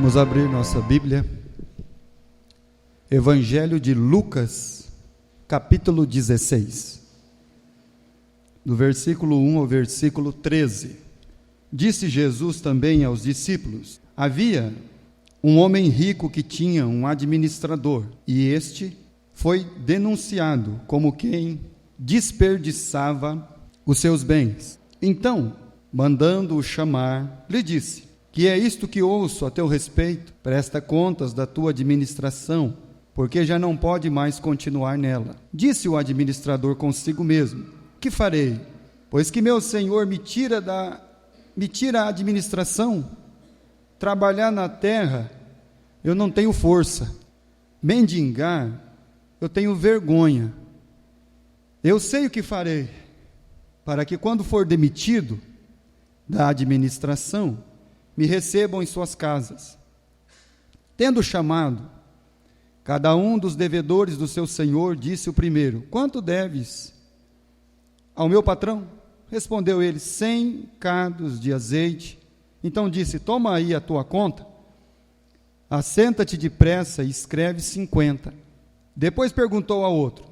Vamos abrir nossa Bíblia, Evangelho de Lucas, capítulo 16, do versículo 1 ao versículo 13. Disse Jesus também aos discípulos: havia um homem rico que tinha um administrador, e este foi denunciado como quem desperdiçava os seus bens. Então, mandando-o chamar, lhe disse: que é isto que ouço a teu respeito? Presta contas da tua administração, porque já não pode mais continuar nela. Disse o administrador consigo mesmo: que farei? Pois que meu senhor me tira a administração. Trabalhar na terra eu não tenho força, mendigar eu tenho vergonha. Eu sei o que farei, para que quando for demitido da administração, me recebam em suas casas. Tendo chamado cada um dos devedores do seu senhor, disse o primeiro: quanto deves ao meu patrão? Respondeu ele: 100 cados de azeite. Então disse: toma aí a tua conta, assenta-te depressa e escreve 50. Depois perguntou ao outro: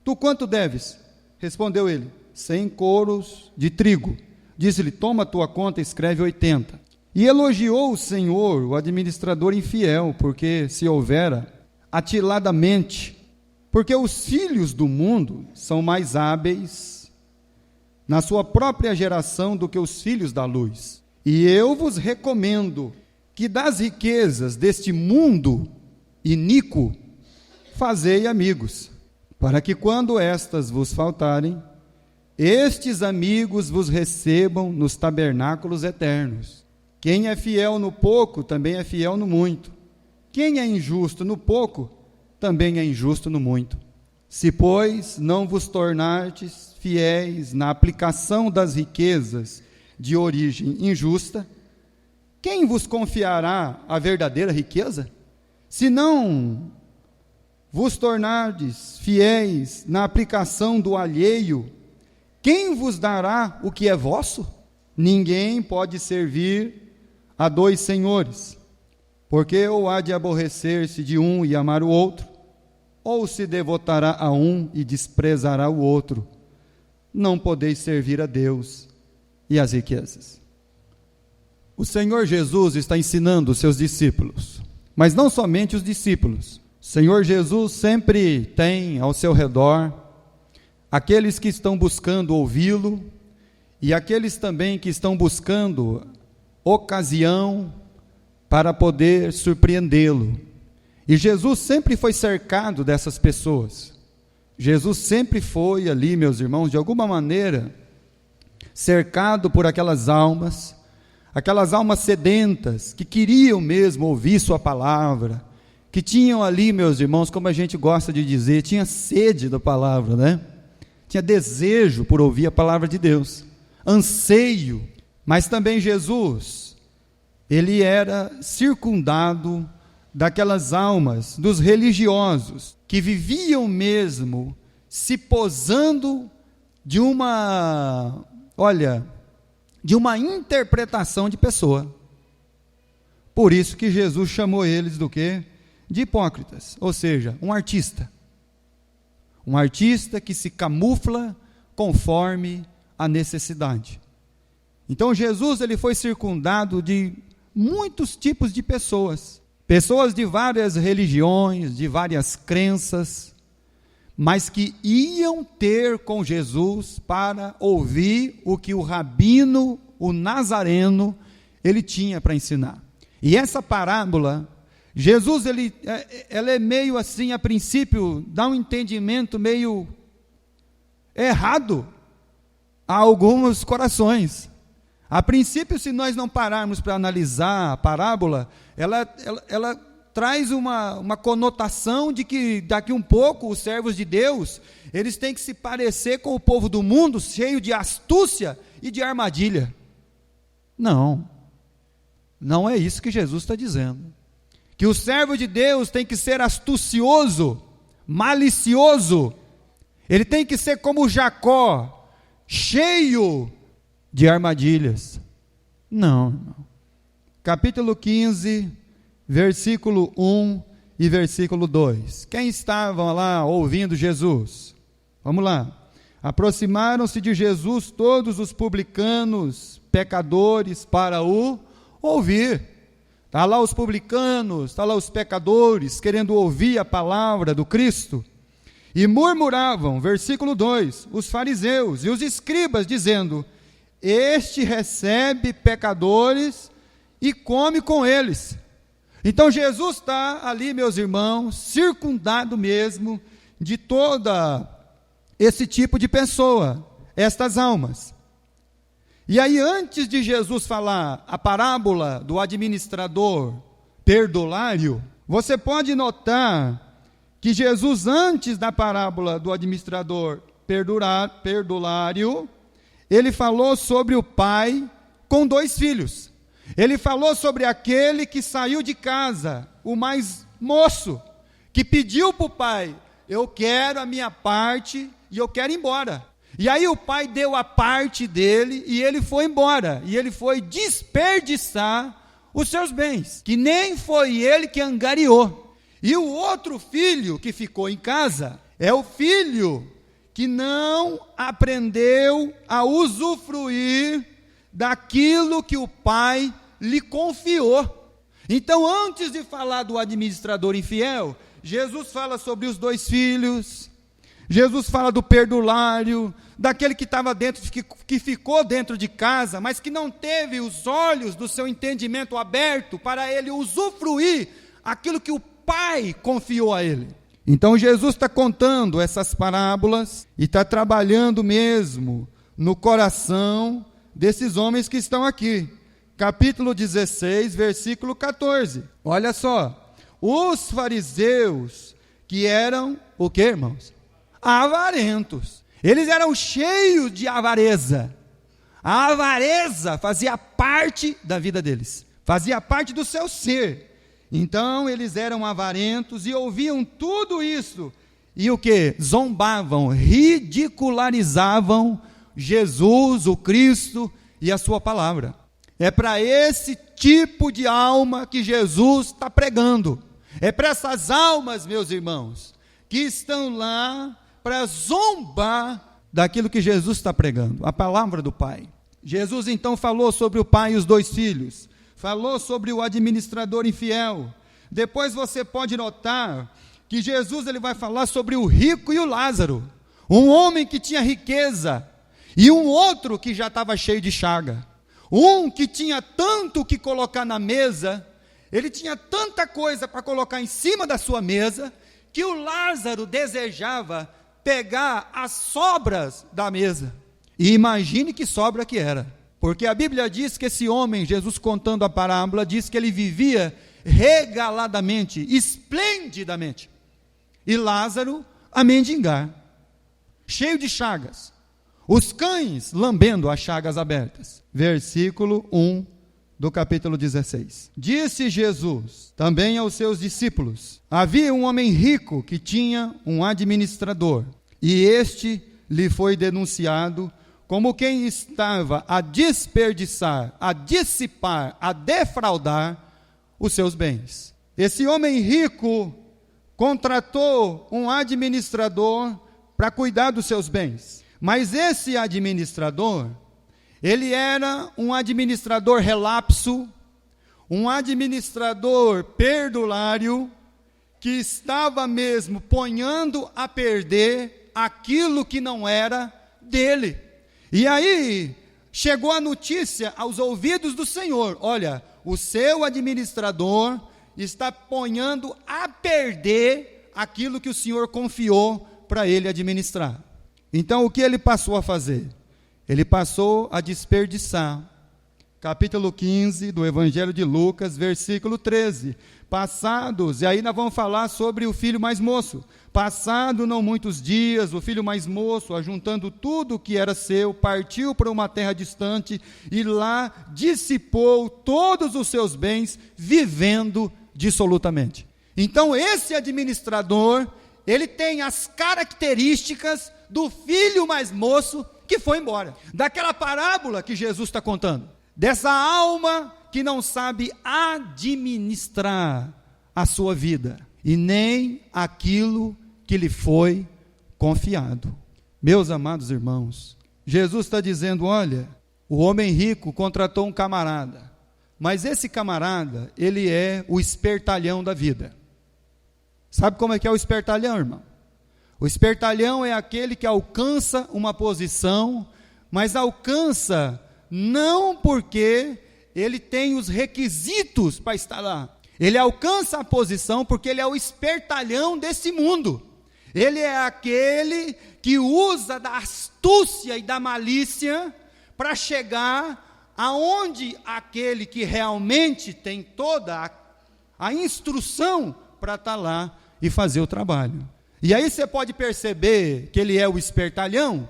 tu quanto deves? Respondeu ele: 100 coros de trigo. Disse-lhe: toma a tua conta e escreve 80. E elogiou o Senhor, o administrador infiel, porque se houvera atiladamente, porque os filhos do mundo são mais hábeis na sua própria geração do que os filhos da luz. E eu vos recomendo que das riquezas deste mundo iníquo fazei amigos, para que quando estas vos faltarem, estes amigos vos recebam nos tabernáculos eternos. Quem é fiel no pouco, também é fiel no muito. Quem é injusto no pouco, também é injusto no muito. Se, pois, não vos tornardes fiéis na aplicação das riquezas de origem injusta, quem vos confiará a verdadeira riqueza? Se não vos tornardes fiéis na aplicação do alheio, quem vos dará o que é vosso? Ninguém pode servir a dois senhores, porque ou há de aborrecer-se de um e amar o outro, ou se devotará a um e desprezará o outro. Não podeis servir a Deus e às riquezas. O Senhor Jesus está ensinando os seus discípulos, mas não somente os discípulos. O Senhor Jesus sempre tem ao seu redor aqueles que estão buscando ouvi-lo e aqueles também que estão buscando ocasião para poder surpreendê-lo. E Jesus sempre foi cercado dessas pessoas. Jesus sempre foi ali, meus irmãos, de alguma maneira, cercado por aquelas almas sedentas, que queriam mesmo ouvir sua palavra, que tinham ali, meus irmãos, como a gente gosta de dizer, tinha sede da palavra, né? Tinha desejo por ouvir a palavra de Deus, anseio. Mas também Jesus, ele era circundado daquelas almas, dos religiosos, que viviam mesmo se posando de uma interpretação de pessoa. Por isso que Jesus chamou eles do quê? De hipócritas, ou seja, um artista que se camufla conforme a necessidade. Então Jesus, ele foi circundado de muitos tipos de pessoas de várias religiões, de várias crenças, mas que iam ter com Jesus para ouvir o que o rabino, o nazareno, ele tinha para ensinar. E essa parábola, Jesus, ela é meio assim, a princípio, dá um entendimento meio errado a alguns corações. A princípio, se nós não pararmos para analisar a parábola, ela traz uma conotação de que daqui um pouco os servos de Deus, eles têm que se parecer com o povo do mundo, cheio de astúcia e de armadilha. Não é isso que Jesus está dizendo. Que o servo de Deus tem que ser astucioso, malicioso, ele tem que ser como Jacó, cheio de armadilhas. Não. Capítulo 15 versículo 1 e versículo 2. Quem estavam lá ouvindo Jesus? Vamos lá. Aproximaram-se de Jesus todos os publicanos, pecadores, para o ouvir. Está lá os publicanos, está lá os pecadores, querendo ouvir a palavra do Cristo. E murmuravam, versículo 2, os fariseus e os escribas, dizendo: este recebe pecadores e come com eles. Então Jesus está ali, meus irmãos, circundado mesmo de toda esse tipo de pessoa, estas almas. E aí, antes de Jesus falar a parábola do administrador perdulário, você pode notar que Jesus, antes da parábola do administrador perdulário, ele falou sobre o pai com 2 filhos. Ele falou sobre aquele que saiu de casa, o mais moço, que pediu para o pai: eu quero a minha parte e eu quero ir embora. E aí o pai deu a parte dele e ele foi embora. E ele foi desperdiçar os seus bens, que nem foi ele que angariou. E o outro filho que ficou em casa é o filho que não aprendeu a usufruir daquilo que o pai lhe confiou. Então, antes de falar do administrador infiel, Jesus fala sobre os 2 filhos, Jesus fala do perdulário, daquele que estava dentro, que ficou dentro de casa, mas que não teve os olhos do seu entendimento aberto para ele usufruir aquilo que o pai confiou a ele. Então Jesus está contando essas parábolas e está trabalhando mesmo no coração desses homens que estão aqui. Capítulo 16, versículo 14. Olha só, os fariseus que eram, o que, irmãos? Avarentos. Eles eram cheios de avareza. A avareza fazia parte da vida deles, fazia parte do seu ser. Então eles eram avarentos e ouviam tudo isso. E o que? Zombavam, ridicularizavam Jesus, o Cristo e a sua palavra. É para esse tipo de alma que Jesus está pregando. É para essas almas, meus irmãos, que estão lá para zombar daquilo que Jesus está pregando, a palavra do Pai. Jesus então falou sobre o pai e os 2 filhos. Falou sobre o administrador infiel. Depois você pode notar que Jesus ele vai falar sobre o rico e o Lázaro. Um homem que tinha riqueza e um outro que já estava cheio de chaga. Um que tinha tanto que colocar na mesa, ele tinha tanta coisa para colocar em cima da sua mesa, que o Lázaro desejava pegar as sobras da mesa. E imagine que sobra que era. Porque a Bíblia diz que esse homem, Jesus contando a parábola, diz que ele vivia regaladamente, esplendidamente. E Lázaro a mendigar, cheio de chagas. Os cães lambendo as chagas abertas. Versículo 1 do capítulo 16. Disse Jesus também aos seus discípulos: havia um homem rico que tinha um administrador, e este lhe foi denunciado como quem estava a desperdiçar, a dissipar, a defraudar os seus bens. Esse homem rico contratou um administrador para cuidar dos seus bens. Mas esse administrador, ele era um administrador relapso, um administrador perdulário, que estava mesmo ponhando a perder aquilo que não era dele. E aí, chegou a notícia aos ouvidos do Senhor: olha, o seu administrador está ponhando a perder aquilo que o Senhor confiou para ele administrar. Então, o que ele passou a fazer? Ele passou a desperdiçar. Capítulo 15 do Evangelho de Lucas, versículo 13. Passados, e aí nós vamos falar sobre o filho mais moço. Passado não muitos dias, o filho mais moço, ajuntando tudo o que era seu, partiu para uma terra distante e lá dissipou todos os seus bens, vivendo dissolutamente. Então, esse administrador, ele tem as características do filho mais moço que foi embora. Daquela parábola que Jesus está contando. Dessa alma que não sabe administrar a sua vida e nem aquilo que lhe foi confiado. Meus amados irmãos, Jesus está dizendo, olha, o homem rico contratou um camarada, mas esse camarada, ele é o espertalhão da vida. Sabe como é que é o espertalhão, irmão? O espertalhão é aquele que alcança uma posição, mas alcança não porque ele tem os requisitos para estar lá. Ele alcança a posição porque ele é o espertalhão desse mundo. Ele é aquele que usa da astúcia e da malícia para chegar aonde aquele que realmente tem toda a instrução para estar lá e fazer o trabalho. E aí você pode perceber que ele é o espertalhão,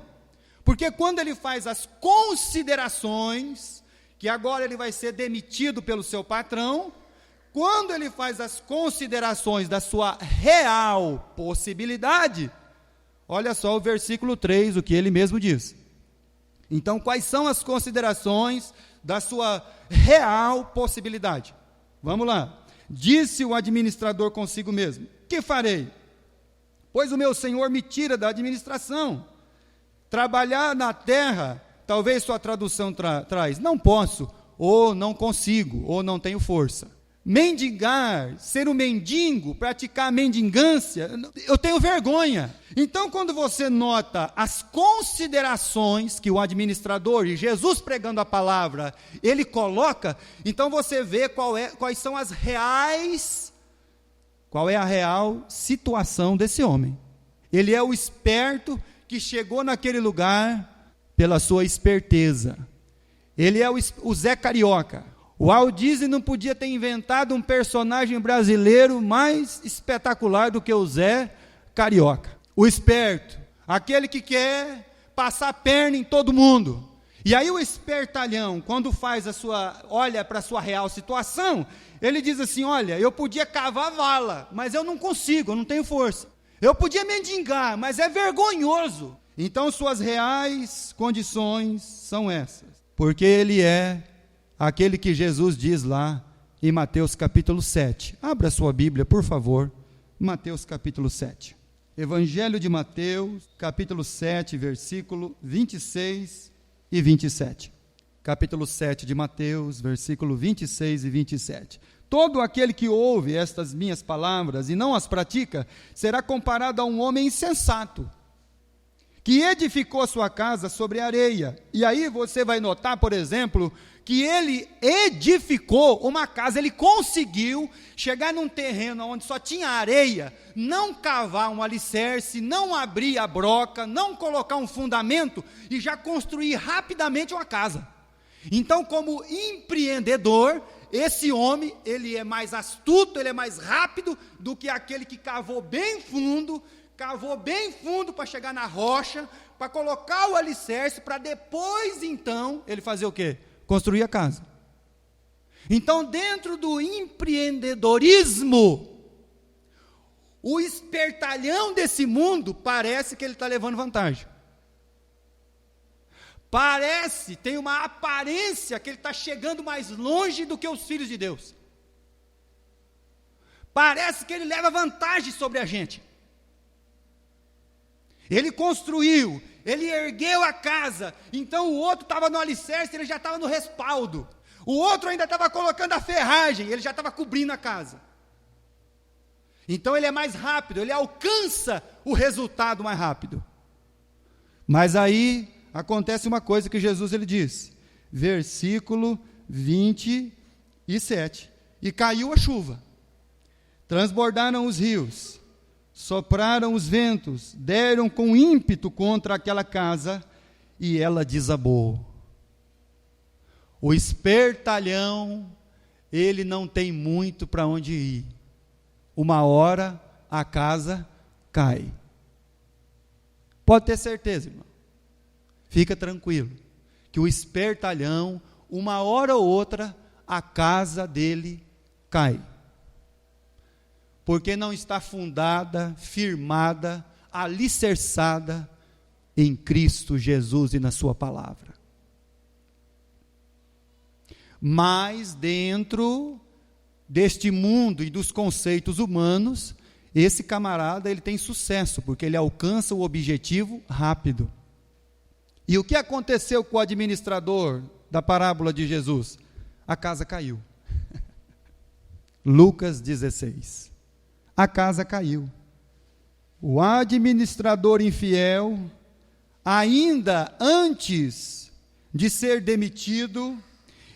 porque quando ele faz as considerações, que agora ele vai ser demitido pelo seu patrão, quando ele faz as considerações da sua real possibilidade, olha só o versículo 3, o que ele mesmo diz. Então, quais são as considerações da sua real possibilidade? Vamos lá. Disse o administrador consigo mesmo: que farei? Pois o meu senhor me tira da administração. Trabalhar na terra, talvez sua tradução traz, não posso, ou não consigo, ou não tenho força. Mendigar, ser um mendigo, praticar mendigância, eu tenho vergonha. Então, quando você nota as considerações que o administrador, e Jesus pregando a palavra, ele coloca, então você vê qual é a real situação desse homem. Ele é o esperto que chegou naquele lugar pela sua esperteza. Ele é o Zé Carioca. O Walt Disney não podia ter inventado um personagem brasileiro mais espetacular do que o Zé Carioca. O esperto, aquele que quer passar perna em todo mundo. E aí o espertalhão, quando olha para a sua real situação, ele diz assim, olha, eu podia cavar vala, mas eu não consigo, eu não tenho força. Eu podia mendigar, mas é vergonhoso. Então suas reais condições são essas, porque ele é aquele que Jesus diz lá em Mateus capítulo 7. Abra sua Bíblia, por favor, Mateus capítulo 7. Evangelho de Mateus, capítulo 7, versículo 26 e 27. Capítulo 7 de Mateus, versículo 26 e 27. Todo aquele que ouve estas minhas palavras e não as pratica, será comparado a um homem insensato, que edificou a sua casa sobre areia. E aí você vai notar, por exemplo, que ele edificou uma casa, ele conseguiu chegar num terreno onde só tinha areia, não cavar um alicerce, não abrir a broca, não colocar um fundamento e já construir rapidamente uma casa. Então, como empreendedor, esse homem, ele é mais astuto, ele é mais rápido do que aquele que cavou bem fundo para chegar na rocha, para colocar o alicerce, para depois, então, ele fazer o quê? Construir a casa. Então, dentro do empreendedorismo, o espertalhão desse mundo parece que ele está levando vantagem. Tem uma aparência que ele está chegando mais longe do que os filhos de Deus. Parece que ele leva vantagem sobre a gente. Ele construiu, ele ergueu a casa, então o outro estava no alicerce, ele já estava no respaldo. O outro ainda estava colocando a ferragem, ele já estava cobrindo a casa. Então ele é mais rápido, ele alcança o resultado mais rápido. Mas aí acontece uma coisa que Jesus ele diz, versículo 27, e caiu a chuva, transbordaram os rios, sopraram os ventos, deram com ímpeto contra aquela casa, e ela desabou. O espertalhão, ele não tem muito para onde ir. Uma hora a casa cai. Pode ter certeza, irmão. Fica tranquilo, que o espertalhão, uma hora ou outra, a casa dele cai. Porque não está fundada, firmada, alicerçada em Cristo Jesus e na sua palavra. mas dentro deste mundo e dos conceitos humanos, esse camarada ele tem sucesso, porque ele alcança o objetivo rápido. E o que aconteceu com o administrador da parábola de Jesus? A casa caiu. Lucas 16. A casa caiu. O administrador infiel, ainda antes de ser demitido,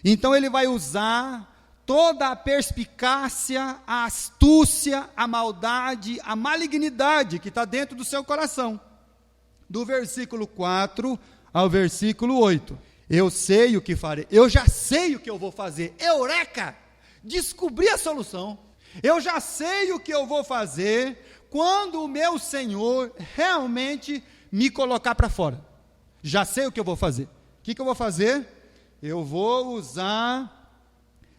então ele vai usar toda a perspicácia, a astúcia, a maldade, a malignidade que está dentro do seu coração. Do versículo 4 ao versículo 8. Eu sei o que farei, eu já sei o que eu vou fazer. Eureka! Descobri a solução. Eu já sei o que eu vou fazer quando o meu Senhor realmente me colocar para fora. Já sei o que eu vou fazer. O que eu vou fazer? Eu vou usar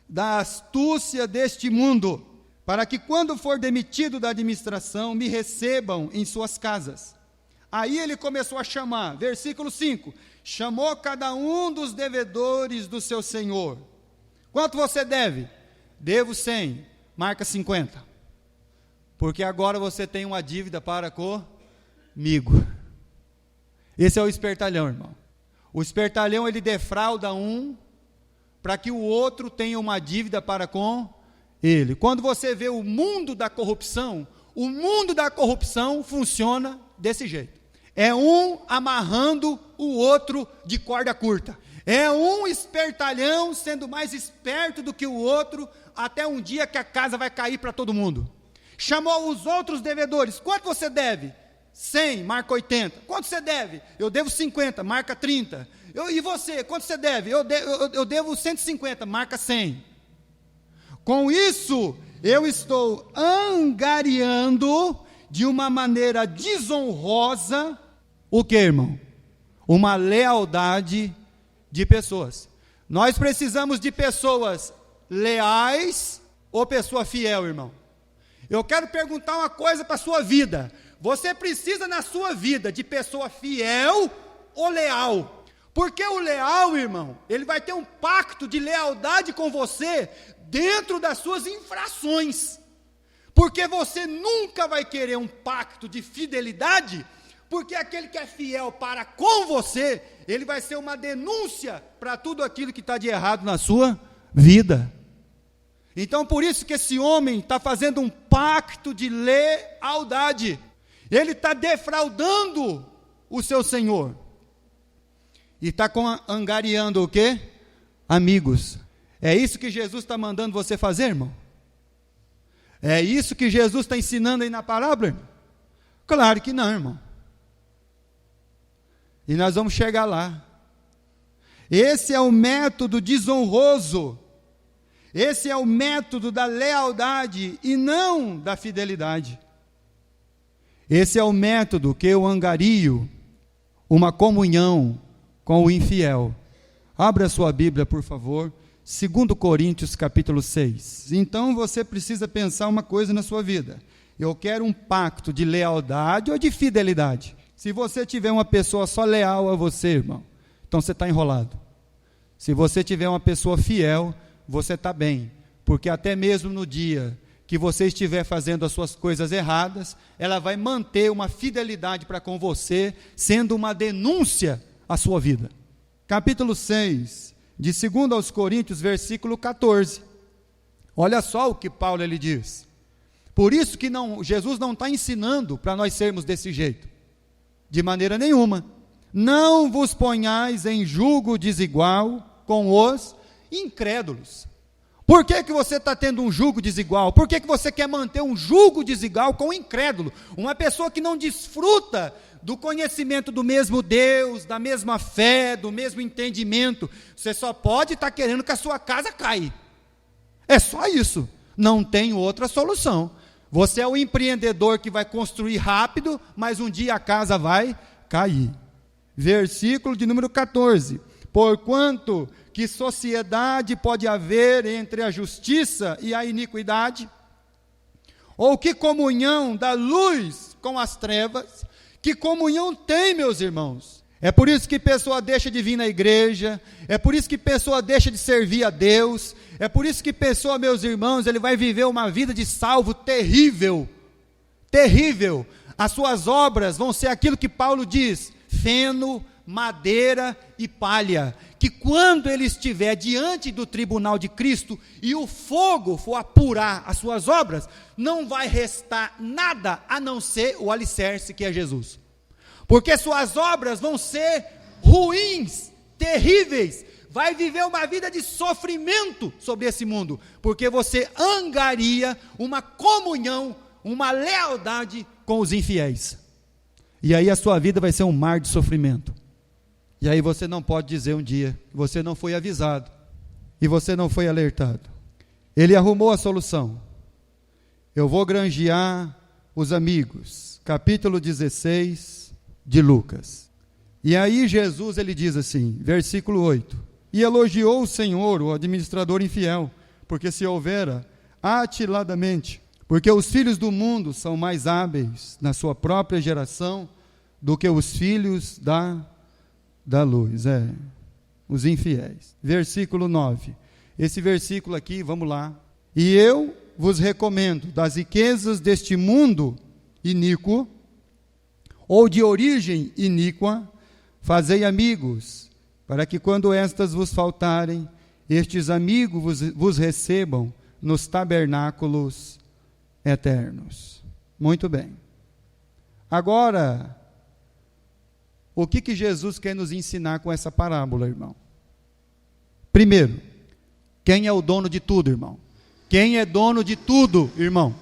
da astúcia deste mundo, para que quando for demitido da administração, me recebam em suas casas. Aí ele começou a chamar, versículo 5, chamou cada um dos devedores do seu senhor. Quanto você deve? Devo 100, marca 50. Porque agora você tem uma dívida para comigo. Esse é o espertalhão, irmão. O espertalhão, ele defrauda um, para que o outro tenha uma dívida para com ele. Quando você vê o mundo da corrupção funciona desse jeito. É um amarrando o outro de corda curta. É um espertalhão sendo mais esperto do que o outro, até um dia que a casa vai cair para todo mundo. Chamou os outros devedores. Quanto você deve? 100, marca 80. Quanto você deve? Eu devo 50, marca 30. E você, quanto você deve? Eu devo 150, marca 100. Com isso, eu estou angariando de uma maneira desonrosa, o que, irmão? Uma lealdade de pessoas. Nós precisamos de pessoas leais ou pessoa fiel, irmão? Eu quero perguntar uma coisa para a sua vida. Você precisa na sua vida de pessoa fiel ou leal? Porque o leal, irmão, ele vai ter um pacto de lealdade com você dentro das suas infrações. Porque você nunca vai querer um pacto de fidelidade, porque aquele que é fiel para com você, ele vai ser uma denúncia para tudo aquilo que está de errado na sua vida. Então, por isso que esse homem está fazendo um pacto de lealdade. Ele está defraudando o seu senhor. E está angariando o quê? Amigos. É isso que Jesus está mandando você fazer, irmão? É isso que Jesus está ensinando aí na parábola, irmão? Claro que não, irmão. E nós vamos chegar lá. Esse é o método desonroso. Esse é o método da lealdade e não da fidelidade. Esse é o método que eu angario uma comunhão com o infiel. Abra a sua Bíblia, por favor, 2 Coríntios capítulo 6. Então você precisa pensar uma coisa na sua vida. Eu quero um pacto de lealdade ou de fidelidade? Se você tiver uma pessoa só leal a você, irmão, então você está enrolado. Se você tiver uma pessoa fiel, você está bem, porque até mesmo no dia que você estiver fazendo as suas coisas erradas, ela vai manter uma fidelidade para com você, sendo uma denúncia à sua vida. Capítulo 6, de 2 aos Coríntios, versículo 14. Olha só o que Paulo ele diz. Por isso que Jesus não está ensinando para nós sermos desse jeito, de maneira nenhuma. Não vos ponhais em julgo desigual com os incrédulos. Por que você está tendo um julgo desigual? Por que você quer manter um julgo desigual com o incrédulo? Uma pessoa que não desfruta do conhecimento do mesmo Deus, da mesma fé, do mesmo entendimento. Você só pode estar querendo que a sua casa caia. É só isso. Não tem outra solução. Você é o empreendedor que vai construir rápido, mas um dia a casa vai cair. Versículo de número 14. Porquanto que sociedade pode haver entre a justiça e a iniquidade? Ou que comunhão da luz com as trevas? Que comunhão tem, meus irmãos, É por isso que pessoa deixa de vir na igreja, é por isso que pessoa deixa de servir a Deus, é por isso que pessoa, meus irmãos, ele vai viver uma vida de salvo terrível, terrível. As suas obras vão ser aquilo que Paulo diz, feno, madeira e palha, que quando ele estiver diante do tribunal de Cristo, e o fogo for apurar as suas obras, não vai restar nada, a não ser o alicerce que é Jesus. Porque suas obras vão ser ruins, terríveis, vai viver uma vida de sofrimento sobre esse mundo, porque você angaria uma comunhão, uma lealdade com os infiéis, e aí a sua vida vai ser um mar de sofrimento, e aí você não pode dizer um dia, que você não foi avisado, e você não foi alertado. Ele arrumou a solução, eu vou granjear os amigos, capítulo 16, de Lucas. E aí Jesus, ele diz assim, versículo 8, e elogiou o Senhor, o administrador infiel, porque se houvera atiladamente, porque os filhos do mundo são mais hábeis na sua própria geração, do que os filhos da luz, os infiéis. Versículo 9, esse versículo aqui, vamos lá, e eu vos recomendo, das riquezas deste mundo iníquo, ou de origem iníqua, fazei amigos, para que quando estas vos faltarem, estes amigos vos recebam nos tabernáculos eternos. Muito bem. Agora, o que Jesus quer nos ensinar com essa parábola, irmão? Primeiro, quem é o dono de tudo, irmão? Quem é dono de tudo, irmão?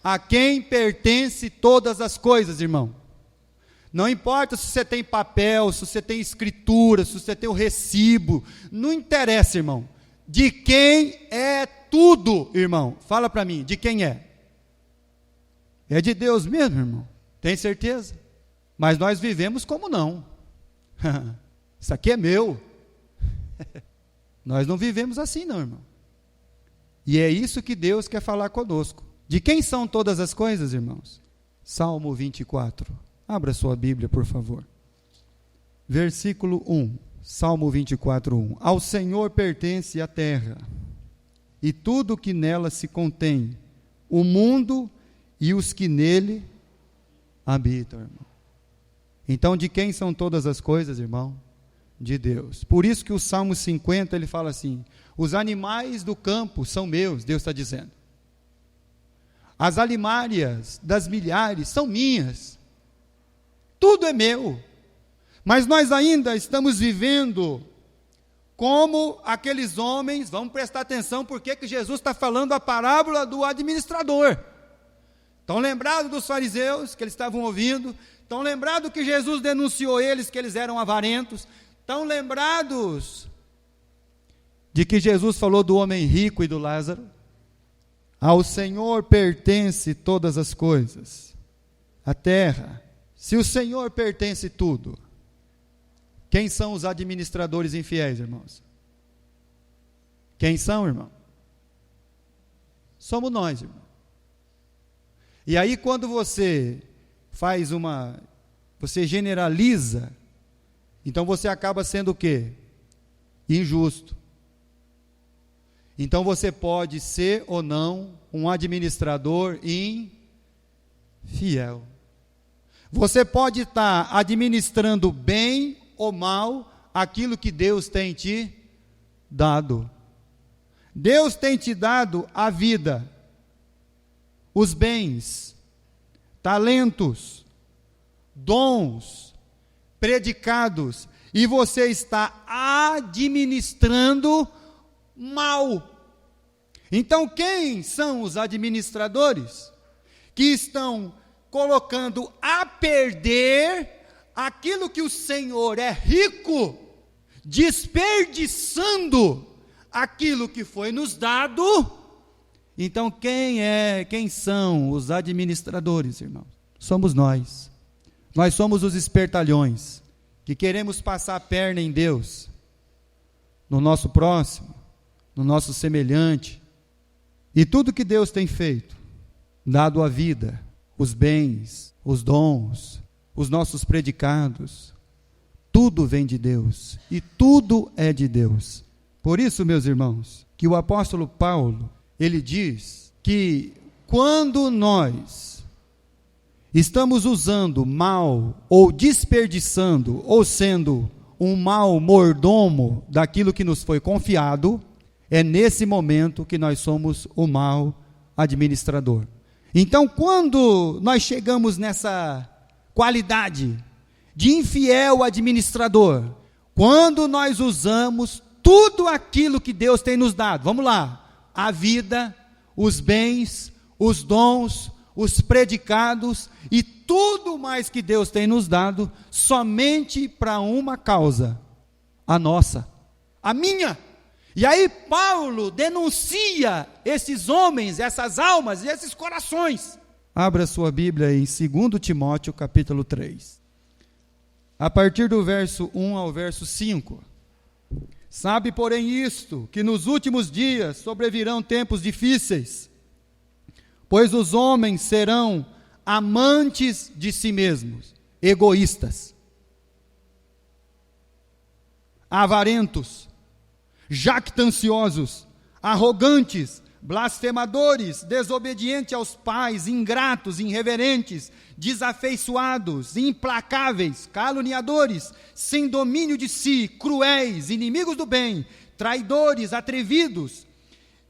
A quem pertence todas as coisas, irmão? Não importa se você tem papel, se você tem escritura, se você tem o recibo, não interessa, irmão. De quem é tudo, irmão? Fala para mim, de quem é? É de Deus mesmo, irmão. Tem certeza? Mas nós vivemos como não. Isso aqui é meu. Nós não vivemos assim não, irmão. E é isso que Deus quer falar conosco. De quem são todas as coisas, irmãos? Salmo 24. Abra sua Bíblia, por favor. Versículo 1. Salmo 24, 1. Ao Senhor pertence a terra, e tudo que nela se contém, o mundo e os que nele habitam, irmão. Então, de quem são todas as coisas, irmão? De Deus. Por isso que o Salmo 50, ele fala assim, os animais do campo são meus, Deus está dizendo. As alimárias das milhares são minhas. Tudo é meu. Mas nós ainda estamos vivendo como aqueles homens, vamos prestar atenção porque que Jesus está falando a parábola do administrador. Estão lembrados dos fariseus que eles estavam ouvindo? Estão lembrados que Jesus denunciou eles, que eles eram avarentos? Estão lembrados de que Jesus falou do homem rico e do Lázaro? Ao Senhor pertence todas as coisas, a terra. Se o Senhor pertence tudo, quem são os administradores infiéis, irmãos? Quem são, irmão? Somos nós, irmão. E aí quando você você generaliza, então você acaba sendo o quê? Injusto. Então você pode ser ou não um administrador infiel. Você pode estar administrando bem ou mal aquilo que Deus tem te dado. Deus tem te dado a vida, os bens, talentos, dons, predicados, e você está administrando mal. Então, quem são os administradores que estão colocando a perder aquilo que o Senhor é rico, desperdiçando aquilo que foi nos dado? Então, quem são os administradores, irmãos? Somos nós. Nós somos os espertalhões que queremos passar a perna em Deus, no nosso próximo, no nosso semelhante, e tudo que Deus tem feito, dado a vida, os bens, os dons, os nossos predicados, tudo vem de Deus e tudo é de Deus. Por isso, meus irmãos, que o apóstolo Paulo, ele diz que quando nós estamos usando mal ou desperdiçando ou sendo um mau mordomo daquilo que nos foi confiado, é nesse momento que nós somos o mau administrador. Então, quando nós chegamos nessa qualidade de infiel administrador, quando nós usamos tudo aquilo que Deus tem nos dado, vamos lá, a vida, os bens, os dons, os predicados e tudo mais que Deus tem nos dado, somente para uma causa, a nossa, a minha. E aí Paulo denuncia esses homens, essas almas e esses corações. Abra sua Bíblia em 2 Timóteo capítulo 3. A partir do verso 1 ao verso 5. Sabe, porém, isto, que nos últimos dias sobrevirão tempos difíceis, pois os homens serão amantes de si mesmos, egoístas, avarentos, jactanciosos, arrogantes, blasfemadores, desobedientes aos pais, ingratos, irreverentes, desafeiçoados, implacáveis, caluniadores, sem domínio de si, cruéis, inimigos do bem, traidores, atrevidos,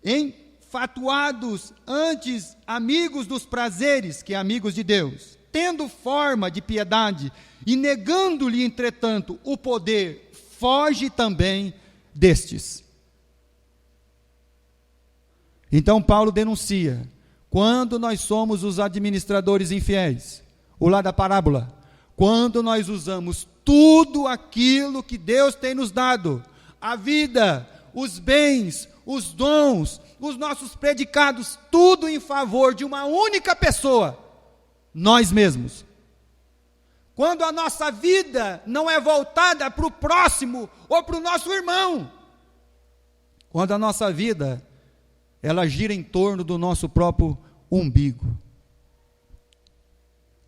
enfatuados, antes amigos dos prazeres que amigos de Deus, tendo forma de piedade e negando-lhe, entretanto, o poder, foge também destes. Então Paulo denuncia, quando nós somos os administradores infiéis, o lá da parábola, quando nós usamos tudo aquilo que Deus tem nos dado, a vida, os bens, os dons, os nossos predicados, tudo em favor de uma única pessoa, nós mesmos. Quando a nossa vida não é voltada para o próximo ou para o nosso irmão, quando a nossa vida ela gira em torno do nosso próprio umbigo.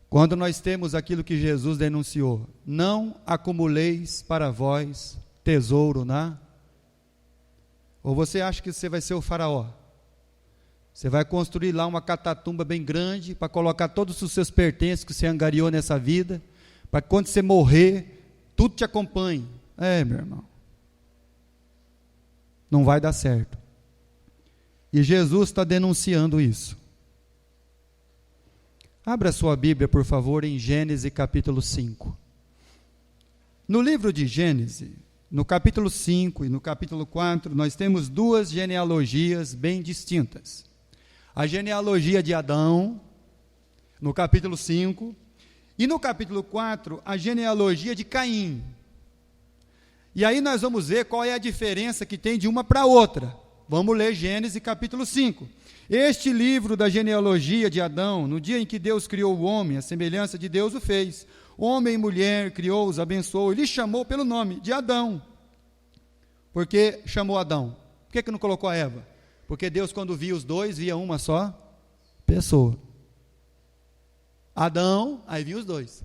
Quando nós temos aquilo que Jesus denunciou, não acumuleis para vós tesouro na... Ou você acha que você vai ser o faraó? Você vai construir lá uma catatumba bem grande para colocar todos os seus pertences que você angariou nessa vida, para que quando você morrer, tudo te acompanhe. Meu irmão, não vai dar certo. E Jesus está denunciando isso. Abra sua Bíblia, por favor, em Gênesis capítulo 5. No livro de Gênesis, no capítulo 5 e no capítulo 4, nós temos duas genealogias bem distintas. A genealogia de Adão, no capítulo 5, e no capítulo 4, a genealogia de Caim. E aí nós vamos ver qual é a diferença que tem de uma para outra. Vamos ler Gênesis capítulo 5. Este livro da genealogia de Adão, no dia em que Deus criou o homem, a semelhança de Deus o fez. Homem e mulher criou-os, abençoou, e lhe chamou pelo nome de Adão. Por que chamou Adão? Por que não colocou a Eva? Porque Deus, quando via os dois, via uma só pessoa. Adão, aí via os dois.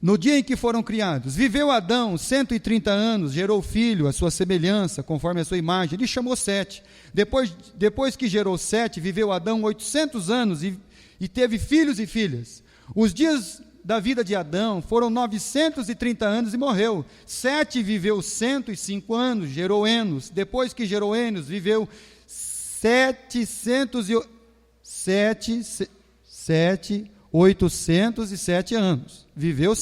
No dia em que foram criados, viveu Adão 130 anos, gerou filho, à sua semelhança, conforme a sua imagem, ele chamou Sete. Depois que gerou Sete, viveu Adão 800 anos e teve filhos e filhas. Os dias da vida de Adão foram 930 anos e morreu. Sete viveu 105 anos, gerou Enos. Depois que gerou Enos, viveu 807 anos. Viveu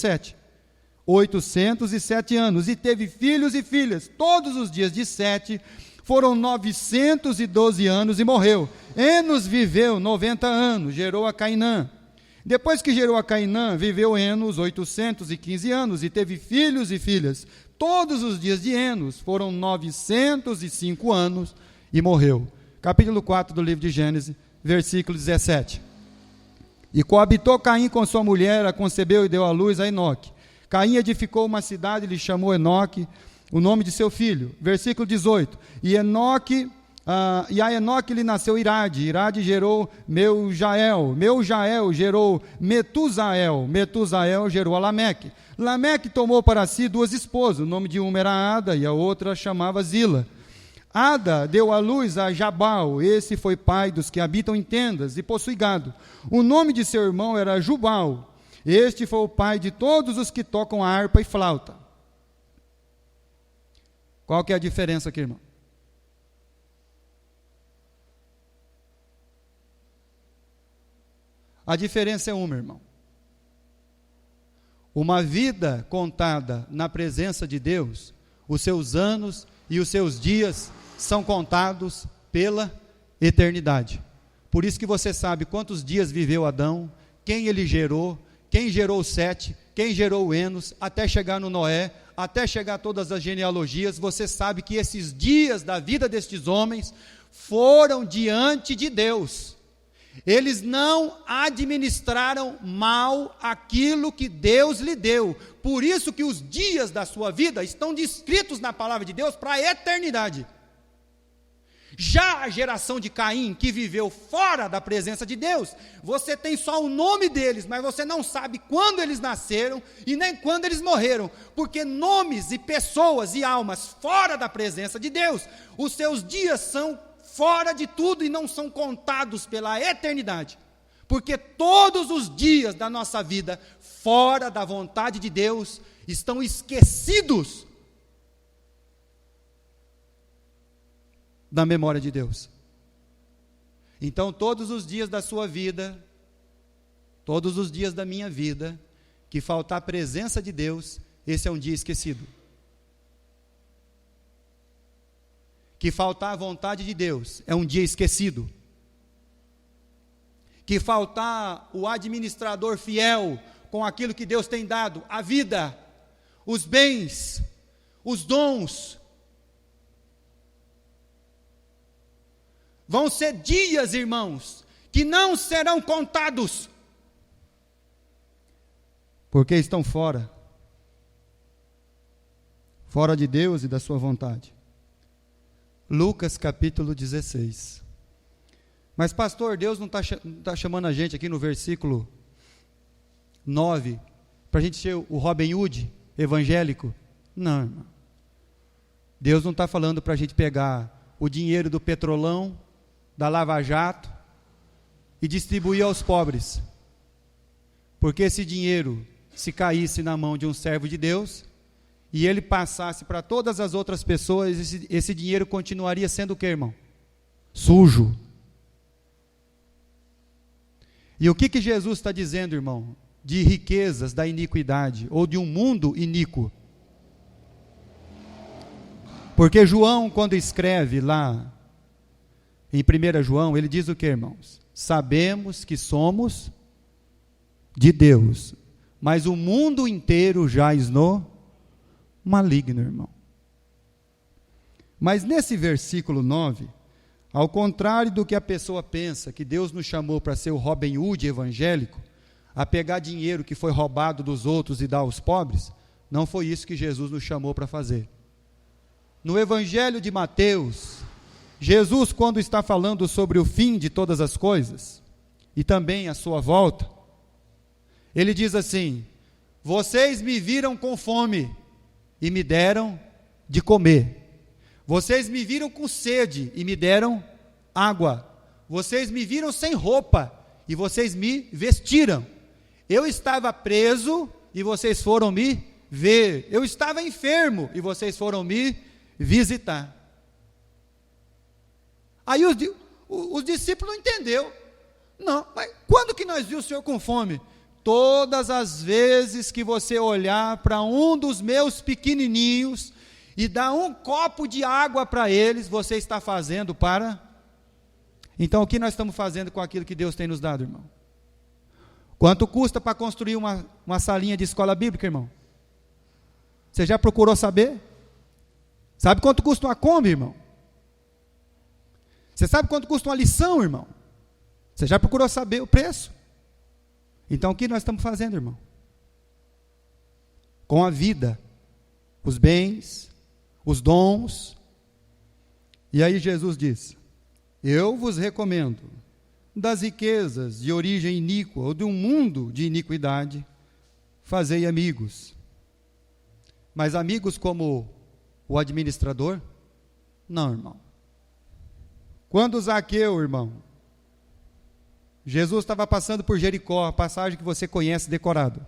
807 anos, e teve filhos e filhas. Todos os dias de Sete foram 912 anos e morreu. Enos viveu 90 anos, gerou a Cainã. Depois que gerou a Cainã, viveu Enos 815 anos, e teve filhos e filhas. Todos os dias de Enos foram 905 anos e morreu. Capítulo 4 do livro de Gênesis, versículo 17. E coabitou Caim com sua mulher, a concebeu e deu à luz a Enoque. Caim edificou uma cidade e lhe chamou Enoque, o nome de seu filho. Versículo 18. E Enoque E a Enoque lhe nasceu Irade, Irade gerou Meujael, Meujael gerou Metusael, Metusael gerou a Lameque. Lameque tomou para si 2 esposas, o nome de uma era Ada e a outra chamava Zila. Ada deu à luz a Jabal, esse foi pai dos que habitam em tendas e possui gado. O nome de seu irmão era Jubal, este foi o pai de todos os que tocam harpa e flauta. Qual que é a diferença aqui, irmão? A diferença é uma, irmão. Uma vida contada na presença de Deus, os seus anos e os seus dias são contados pela eternidade. Por isso que você sabe quantos dias viveu Adão, quem ele gerou, quem gerou Sete, quem gerou Enos, até chegar no Noé, até chegar a todas as genealogias. Você sabe que esses dias da vida destes homens foram diante de Deus. Eles não administraram mal aquilo que Deus lhe deu. Por isso que os dias da sua vida estão descritos na palavra de Deus para a eternidade. Já a geração de Caim, que viveu fora da presença de Deus, você tem só o nome deles, mas você não sabe quando eles nasceram e nem quando eles morreram, porque nomes e pessoas e almas fora da presença de Deus, os seus dias são fora de tudo e não são contados pela eternidade, porque todos os dias da nossa vida, fora da vontade de Deus, estão esquecidos da memória de Deus. Então, todos os dias da sua vida, todos os dias da minha vida, que faltar a presença de Deus, esse é um dia esquecido. Que faltar a vontade de Deus é um dia esquecido. Que faltar o administrador fiel com aquilo que Deus tem dado, a vida, os bens, os dons, vão ser dias, irmãos, que não serão contados, porque estão fora de Deus e da sua vontade. Lucas capítulo 16. Mas pastor, Deus não está chamando a gente aqui no versículo 9, para a gente ser o Robin Hood evangélico? Não, irmão. Deus não está falando para a gente pegar o dinheiro do Petrolão, da Lava Jato, e distribuir aos pobres. Porque esse dinheiro, se caísse na mão de um servo de Deus, e ele passasse para todas as outras pessoas, esse dinheiro continuaria sendo o que, irmão? Sujo. E o que Jesus está dizendo, irmão? De riquezas da iniquidade, ou de um mundo iníquo. Porque João, quando escreve lá, em 1 João, ele diz o que, irmãos? Sabemos que somos de Deus, mas o mundo inteiro jaz no maligno, irmão. Mas nesse versículo 9, ao contrário do que a pessoa pensa, que Deus nos chamou para ser o Robin Hood evangélico, a pegar dinheiro que foi roubado dos outros e dar aos pobres, não foi isso que Jesus nos chamou para fazer. No Evangelho de Mateus, Jesus, quando está falando sobre o fim de todas as coisas, e também a sua volta, ele diz assim: vocês me viram com fome, e me deram de comer. Vocês me viram com sede, e me deram água. Vocês me viram sem roupa, e vocês me vestiram. Eu estava preso, e vocês foram me ver. Eu estava enfermo, e vocês foram me visitar. Aí os discípulos não entenderam. Não, mas quando que nós vimos o Senhor com fome? Todas as vezes que você olhar para um dos meus pequenininhos e dar um copo de água para eles, você está fazendo para... Então, o que nós estamos fazendo com aquilo que Deus tem nos dado, irmão? Quanto custa para construir uma salinha de escola bíblica, irmão? Você já procurou saber? Sabe quanto custa uma Kombi, irmão? Você sabe quanto custa uma lição, irmão? Você já procurou saber o preço? Então, o que nós estamos fazendo, irmão? Com a vida, os bens, os dons. E aí Jesus diz: Eu vos recomendo, das riquezas de origem iníqua ou de um mundo de iniquidade, fazei amigos. Mas amigos como o administrador? Não, irmão. Quando Zaqueu, irmão, Jesus estava passando por Jericó, a passagem que você conhece decorado.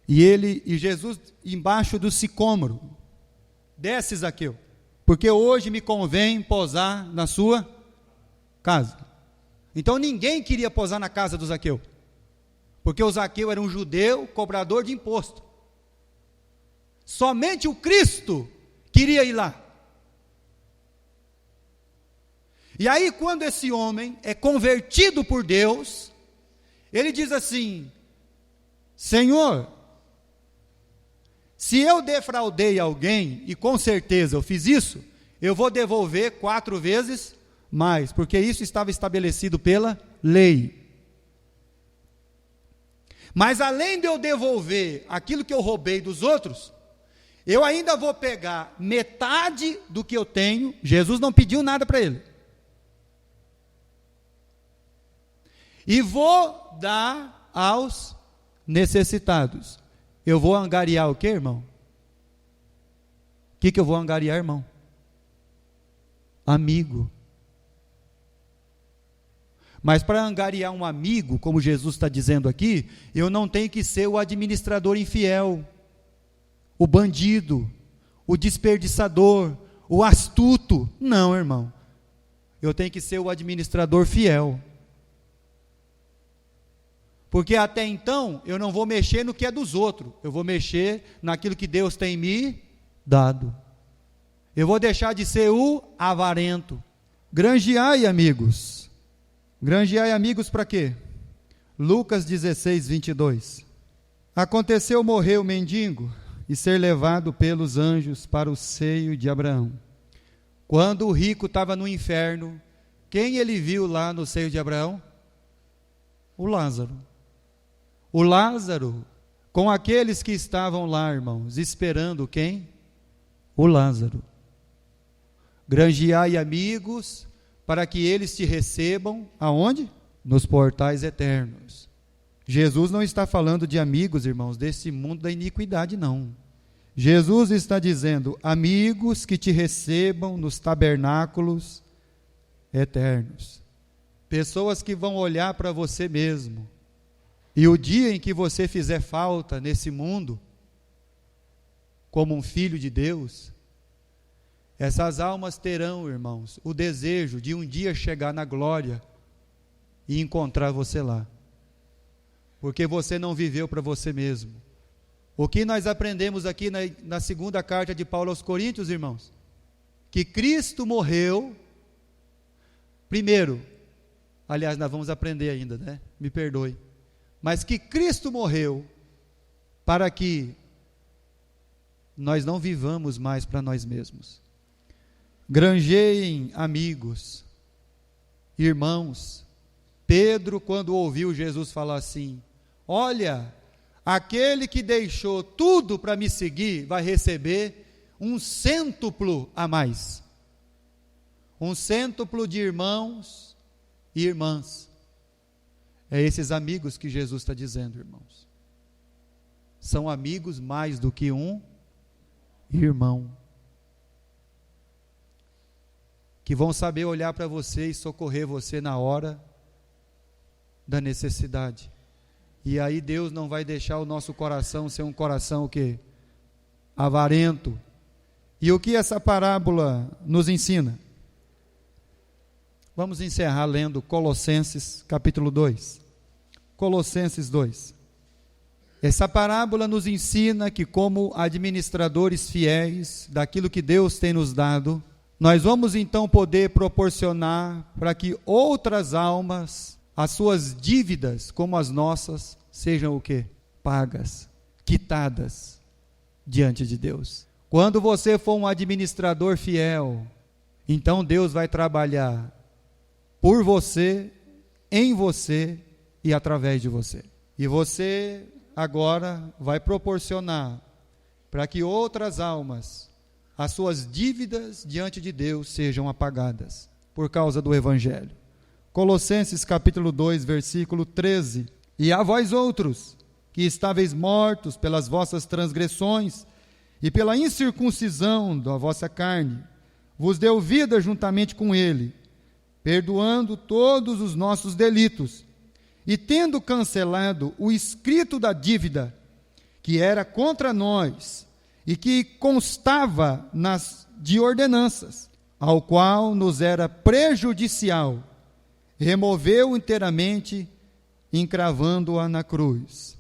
E Jesus embaixo do sicômoro, desce Zaqueu, porque hoje me convém posar na sua casa. Então ninguém queria posar na casa do Zaqueu, porque o Zaqueu era um judeu cobrador de imposto. Somente o Cristo queria ir lá. E aí, quando esse homem é convertido por Deus, ele diz assim: Senhor, se eu defraudei alguém, e com certeza eu fiz isso, eu vou devolver 4 vezes mais, porque isso estava estabelecido pela lei. Mas além de eu devolver aquilo que eu roubei dos outros, eu ainda vou pegar metade do que eu tenho. Jesus não pediu nada para ele. E vou dar aos necessitados. Eu vou angariar o quê, irmão? O que eu vou angariar, irmão? Amigo. Mas para angariar um amigo, como Jesus está dizendo aqui, eu não tenho que ser o administrador infiel, o bandido, o desperdiçador, o astuto. Não, irmão. Eu tenho que ser o administrador fiel. Porque até então, eu não vou mexer no que é dos outros, eu vou mexer naquilo que Deus tem me dado. Eu vou deixar de ser o avarento. Granjeai amigos. Granjeai amigos para quê? Lucas 16, 22. Aconteceu morrer o mendigo e ser levado pelos anjos para o seio de Abraão. Quando o rico estava no inferno, quem ele viu lá no seio de Abraão? O Lázaro. O Lázaro, com aqueles que estavam lá, irmãos, esperando quem? O Lázaro. Granjeai amigos, para que eles te recebam, aonde? Nos portais eternos. Jesus não está falando de amigos, irmãos, desse mundo da iniquidade, não. Jesus está dizendo, amigos que te recebam nos tabernáculos eternos. Pessoas que vão olhar para você mesmo. E o dia em que você fizer falta nesse mundo, como um filho de Deus, essas almas terão, irmãos, o desejo de um dia chegar na glória e encontrar você lá. Porque você não viveu para você mesmo. O que nós aprendemos aqui na segunda carta de Paulo aos Coríntios, irmãos? Que Cristo morreu, primeiro, aliás, nós vamos aprender ainda, né? Me perdoe. Mas que Cristo morreu para que nós não vivamos mais para nós mesmos. Granjeiem amigos, irmãos. Pedro, quando ouviu Jesus falar assim, olha, aquele que deixou tudo para me seguir, vai receber um cêntuplo a mais. Um cêntuplo de irmãos e irmãs. É esses amigos que Jesus está dizendo, irmãos. São amigos mais do que um irmão. Que vão saber olhar para você e socorrer você na hora da necessidade. E aí Deus não vai deixar o nosso coração ser um coração o quê? Avarento. E o que essa parábola nos ensina? Vamos encerrar lendo Colossenses capítulo 2. Colossenses 2. Essa parábola nos ensina que, como administradores fiéis daquilo que Deus tem nos dado, nós vamos então poder proporcionar para que outras almas, as suas dívidas, como as nossas, sejam o quê? Pagas, quitadas diante de Deus. Quando você for um administrador fiel, então Deus vai trabalhar por você, em você e através de você. E você agora vai proporcionar para que outras almas as suas dívidas diante de Deus sejam apagadas por causa do Evangelho. Colossenses capítulo 2, versículo 13. E a vós outros, que estáveis mortos pelas vossas transgressões e pela incircuncisão da vossa carne, vos deu vida juntamente com ele, perdoando todos os nossos delitos, e tendo cancelado o escrito da dívida, que era contra nós, e que constava de ordenanças, ao qual nos era prejudicial, removeu inteiramente, encravando-a na cruz,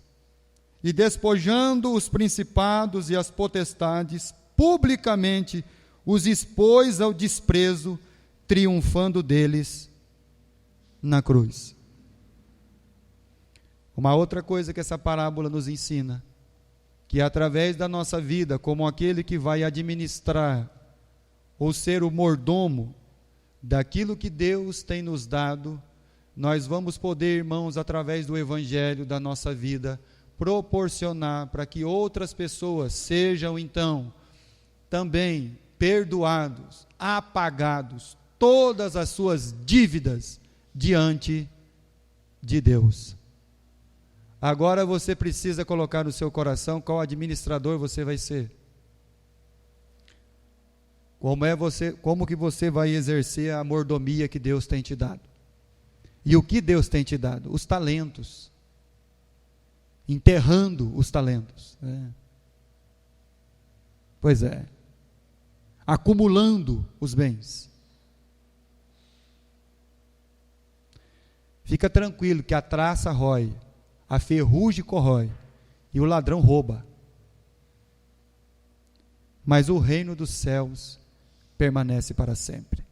e despojando os principados e as potestades, publicamente os expôs ao desprezo, triunfando deles na cruz. Uma outra coisa que essa parábola nos ensina, que através da nossa vida, como aquele que vai administrar, ou ser o mordomo daquilo que Deus tem nos dado, nós vamos poder, irmãos, através do Evangelho da nossa vida, proporcionar para que outras pessoas sejam, então, também perdoados, apagados, todas as suas dívidas diante de Deus. Agora você precisa colocar no seu coração qual administrador você vai ser. Como que você vai exercer a mordomia que Deus tem te dado? E o que Deus tem te dado? Os talentos. Enterrando os talentos. Pois é. Acumulando os bens. Fica tranquilo que a traça rói, a ferrugem corrói e o ladrão rouba. Mas o reino dos céus permanece para sempre.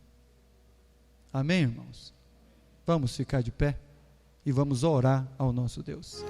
Amém, irmãos? Vamos ficar de pé e vamos orar ao nosso Deus.